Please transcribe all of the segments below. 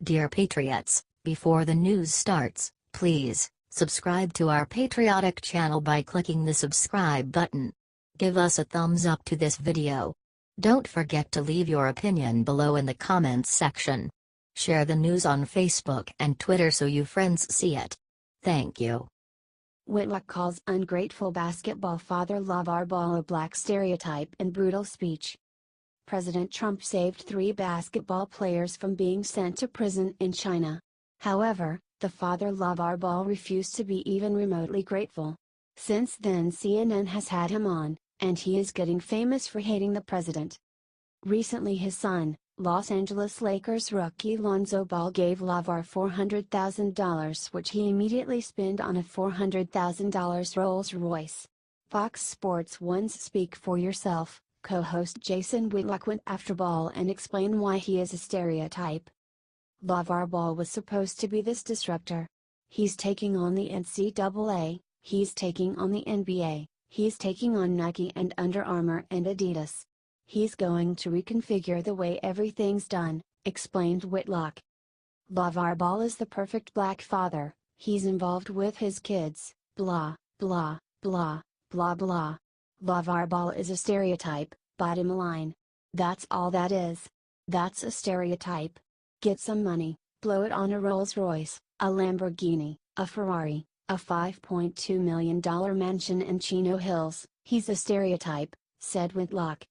Dear Patriots, before the news starts, please subscribe to our patriotic channel by clicking the subscribe button. Give us a thumbs up to this video. Don't forget to leave your opinion below in the comments section. Share the news on Facebook and Twitter so you friends see it. Thank you. Whitlock calls ungrateful basketball father LaVar Ball a black stereotype in brutal speech. President Trump saved 3 basketball players from being sent to prison in China. However, the father LaVar Ball refused to be even remotely grateful. Since then CNN has had him on, and he is getting famous for hating the president. Recently his son, Los Angeles Lakers rookie Lonzo Ball gave LaVar $400,000 which he immediately spent on a $400,000 Rolls Royce. Fox Sports 1's Speak for Yourself co-host Jason Whitlock went after Ball and explained why he is a stereotype. LaVar Ball was supposed to be this disruptor. He's taking on the NCAA, he's taking on the NBA, he's taking on Nike and Under Armour and Adidas. He's going to reconfigure the way everything's done, explained Whitlock. LaVar Ball is the perfect black father, he's involved with his kids, blah, blah, blah, blah blah. LaVar Ball is a stereotype, bottom line. That's all that is. That's a stereotype. Get some money, blow it on a Rolls Royce, a Lamborghini, a Ferrari, a $5.2 million mansion in Chino Hills. He's a stereotype, said Whitlock.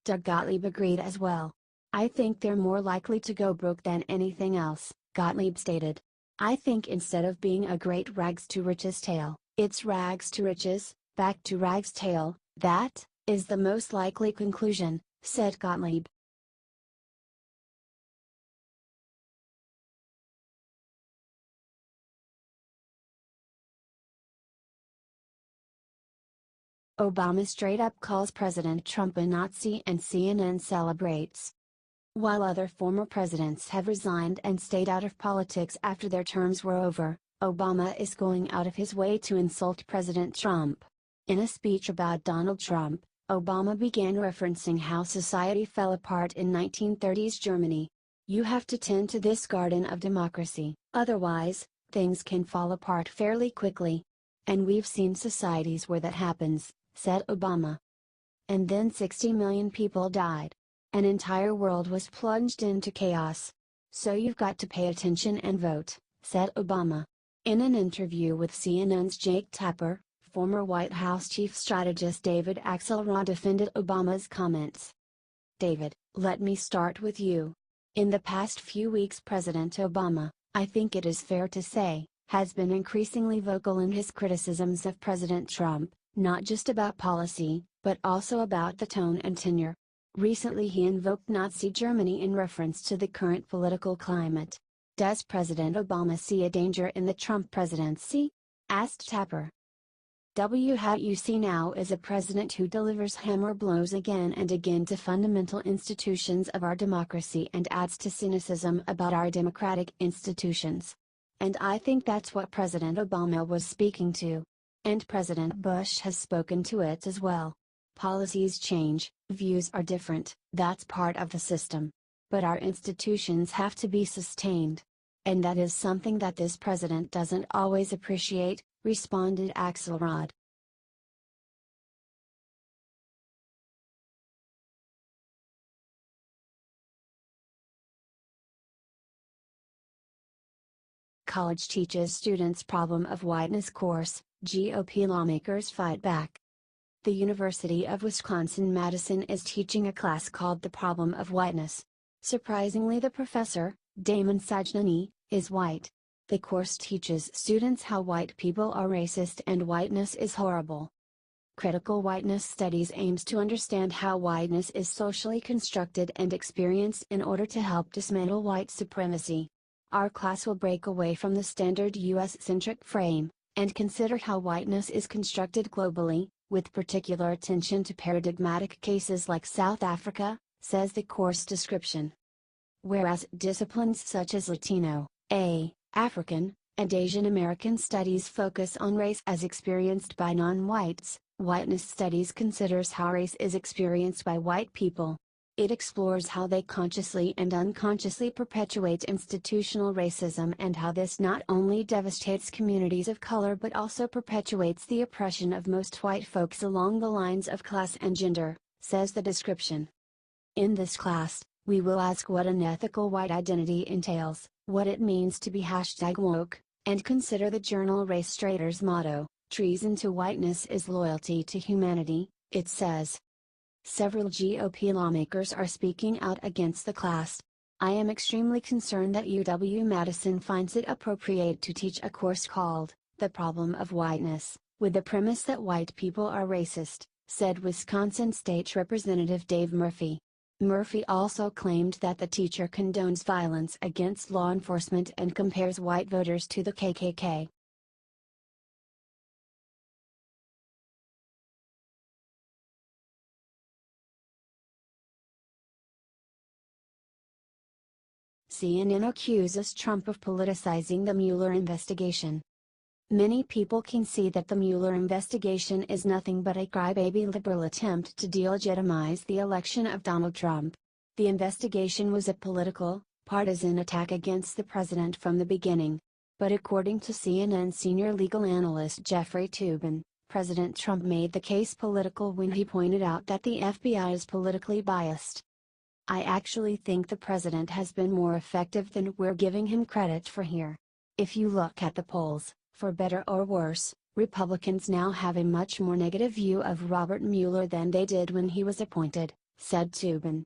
Doug Gottlieb agreed as well. I think they're more likely to go broke than anything else, Gottlieb stated. I think instead of being a great rags to riches tale, it's rags to riches, back to rags tale. That is the most likely conclusion, said Gottlieb. Obama straight up calls President Trump a Nazi and CNN celebrates. While other former presidents have resigned and stayed out of politics after their terms were over, Obama is going out of his way to insult President Trump. In a speech about Donald Trump, Obama began referencing how society fell apart in 1930s Germany. You have to tend to this garden of democracy, otherwise, things can fall apart fairly quickly. And we've seen societies where that happens, said Obama. And then 60 million people died. An entire world was plunged into chaos. So you've got to pay attention and vote, said Obama. In an interview with CNN's Jake Tapper, former White House chief strategist David Axelrod defended Obama's comments. David, let me start with you. In the past few weeks President Obama, I think it is fair to say, has been increasingly vocal in his criticisms of President Trump, not just about policy, but also about the tone and tenor. Recently he invoked Nazi Germany in reference to the current political climate. Does President Obama see a danger in the Trump presidency? Asked Tapper. How you see now is a president who delivers hammer blows again and again to fundamental institutions of our democracy and adds to cynicism about our democratic institutions. And I think that's what President Obama was speaking to. And President Bush has spoken to it as well. Policies change, views are different, that's part of the system. But our institutions have to be sustained. And that is something that this president doesn't always appreciate, responded Axelrod. College teaches students problem of whiteness course, GOP lawmakers fight back. The University of Wisconsin-Madison is teaching a class called The Problem of Whiteness. Surprisingly the professor, Damon Sajnani, is white. The course teaches students how white people are racist and whiteness is horrible. Critical whiteness studies aims to understand how whiteness is socially constructed and experienced in order to help dismantle white supremacy. Our class will break away from the standard US-centric frame, and consider how whiteness is constructed globally, with particular attention to paradigmatic cases like South Africa, says the course description. Whereas disciplines such as Latino, African, and Asian American studies focus on race as experienced by non-whites, whiteness studies considers how race is experienced by white people. It explores how they consciously and unconsciously perpetuate institutional racism and how this not only devastates communities of color but also perpetuates the oppression of most white folks along the lines of class and gender, says the description. In this class, we will ask what an ethical white identity entails, what it means to be #woke, and consider the journal Race Trader's motto, "Treason to whiteness is loyalty to humanity," it says. Several GOP lawmakers are speaking out against the class. I am extremely concerned that UW-Madison finds it appropriate to teach a course called, "The Problem of Whiteness," with the premise that white people are racist, said Wisconsin State Representative Dave Murphy. Murphy also claimed that the teacher condones violence against law enforcement and compares white voters to the KKK. CNN accuses Trump of politicizing the Mueller investigation. Many people can see that the Mueller investigation is nothing but a crybaby liberal attempt to delegitimize the election of Donald Trump. The investigation was a political, partisan attack against the president from the beginning. But according to CNN senior legal analyst Jeffrey Toobin, President Trump made the case political when he pointed out that the FBI is politically biased. I actually think the president has been more effective than we're giving him credit for here. If you look at the polls, for better or worse, Republicans now have a much more negative view of Robert Mueller than they did when he was appointed, said Toobin.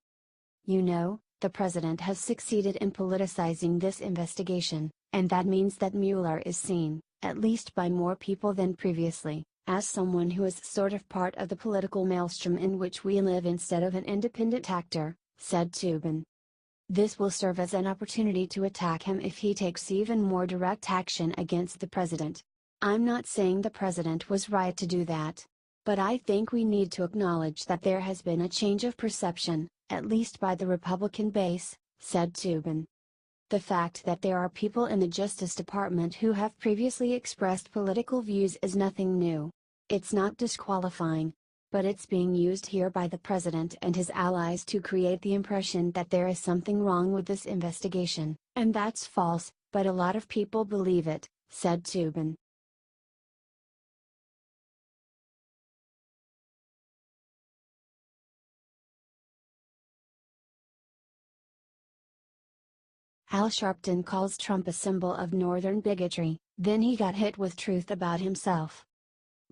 You know, the president has succeeded in politicizing this investigation, and that means that Mueller is seen, at least by more people than previously, as someone who is sort of part of the political maelstrom in which we live instead of an independent actor, said Toobin. This will serve as an opportunity to attack him if he takes even more direct action against the president. I'm not saying the president was right to do that. But I think we need to acknowledge that there has been a change of perception, at least by the Republican base, said Toobin. The fact that there are people in the Justice Department who have previously expressed political views is nothing new. It's not disqualifying. But it's being used here by the president and his allies to create the impression that there is something wrong with this investigation, and that's false, but a lot of people believe it, said Toobin. Al Sharpton calls Trump a symbol of northern bigotry, then he got hit with truth about himself.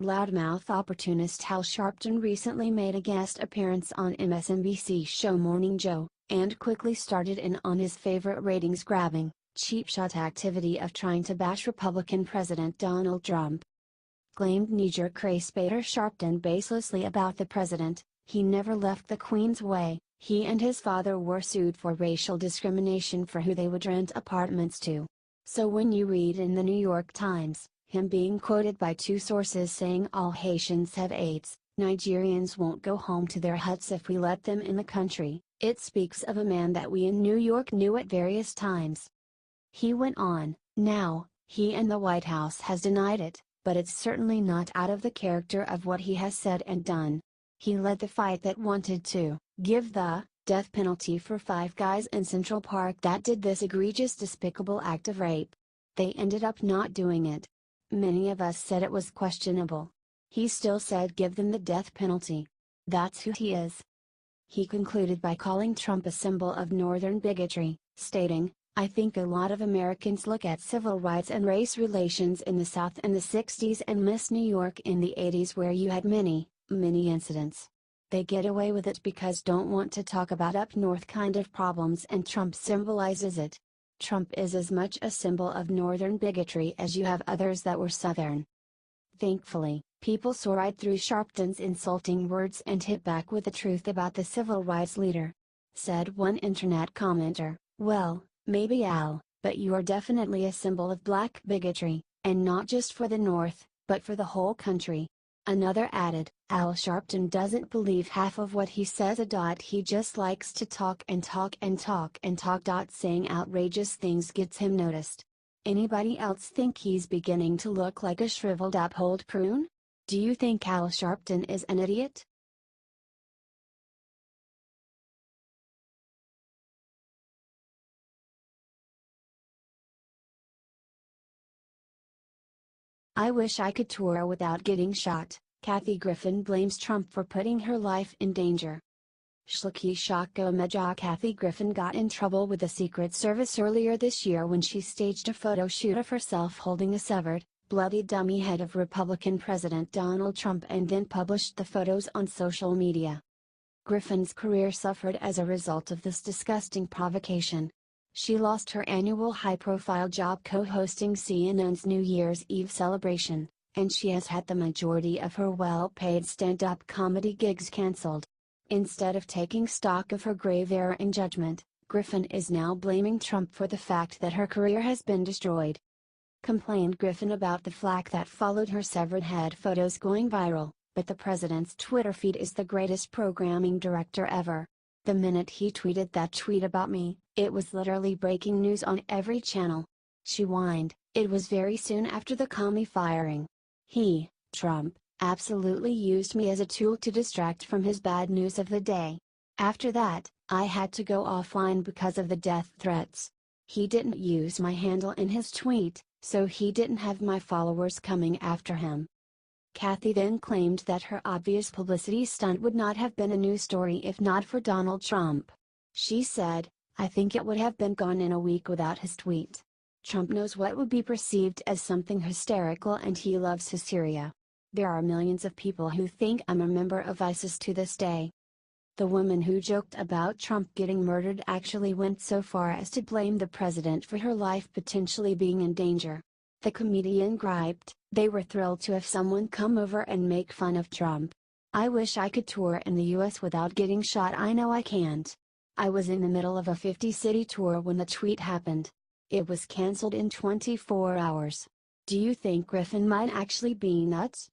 Loudmouth opportunist Al Sharpton recently made a guest appearance on MSNBC's show Morning Joe, and quickly started in on his favorite ratings-grabbing, cheap-shot activity of trying to bash Republican President Donald Trump. Claimed knee-jerk race-baiter Sharpton baselessly about the president, he never left the Queen's way, he and his father were sued for racial discrimination for who they would rent apartments to. So when you read in the New York Times, him being quoted by two sources saying all Haitians have AIDS, Nigerians won't go home to their huts if we let them in the country, it speaks of a man that we in New York knew at various times. He went on, now, he and the White House has denied it, but it's certainly not out of the character of what he has said and done. He led the fight that wanted to give the death penalty for 5 guys in Central Park that did this egregious despicable act of rape. They ended up not doing it. Many of us said it was questionable. He still said give them the death penalty. That's who he is. He concluded by calling Trump a symbol of northern bigotry, stating, I think a lot of Americans look at civil rights and race relations in the South in the 60s and miss New York in the 80s where you had many incidents. They get away with it because don't want to talk about up north kind of problems and Trump symbolizes it. Trump is as much a symbol of northern bigotry as you have others that were southern. Thankfully, people saw right through Sharpton's insulting words and hit back with the truth about the civil rights leader. Said one internet commenter, well, maybe Al, but you are definitely a symbol of black bigotry, and not just for the North, but for the whole country. Another added, Al Sharpton doesn't believe half of what he says. He just likes to talk and talk and talk and talk. Saying outrageous things gets him noticed. Anybody else think he's beginning to look like a shriveled up old prune? Do you think Al Sharpton is an idiot? I wish I could tour without getting shot. Kathy Griffin blames Trump for putting her life in danger. Shlaki Shako Meja Kathy Griffin got in trouble with the Secret Service earlier this year when she staged a photo shoot of herself holding a severed, bloody dummy head of Republican President Donald Trump and then published the photos on social media. Griffin's career suffered as a result of this disgusting provocation. She lost her annual high-profile job co-hosting CNN's New Year's Eve celebration, and she has had the majority of her well-paid stand-up comedy gigs cancelled. Instead of taking stock of her grave error in judgment, Griffin is now blaming Trump for the fact that her career has been destroyed. Complained Griffin about the flack that followed her severed head photos going viral, but the president's Twitter feed is the greatest programming director ever. The minute he tweeted that tweet about me, it was literally breaking news on every channel. She whined, it was very soon after the commie firing. He, Trump, absolutely used me as a tool to distract from his bad news of the day. After that, I had to go offline because of the death threats. He didn't use my handle in his tweet, so he didn't have my followers coming after him. Kathy then claimed that her obvious publicity stunt would not have been a news story if not for Donald Trump. She said, I think it would have been gone in a week without his tweet. Trump knows what would be perceived as something hysterical and he loves hysteria. There are millions of people who think I'm a member of ISIS to this day. The woman who joked about Trump getting murdered actually went so far as to blame the president for her life potentially being in danger. The comedian griped, they were thrilled to have someone come over and make fun of Trump. I wish I could tour in the US without getting shot. I know I can't. I was in the middle of a 50-city tour when the tweet happened. It was cancelled in 24 hours. Do you think Griffin might actually be nuts?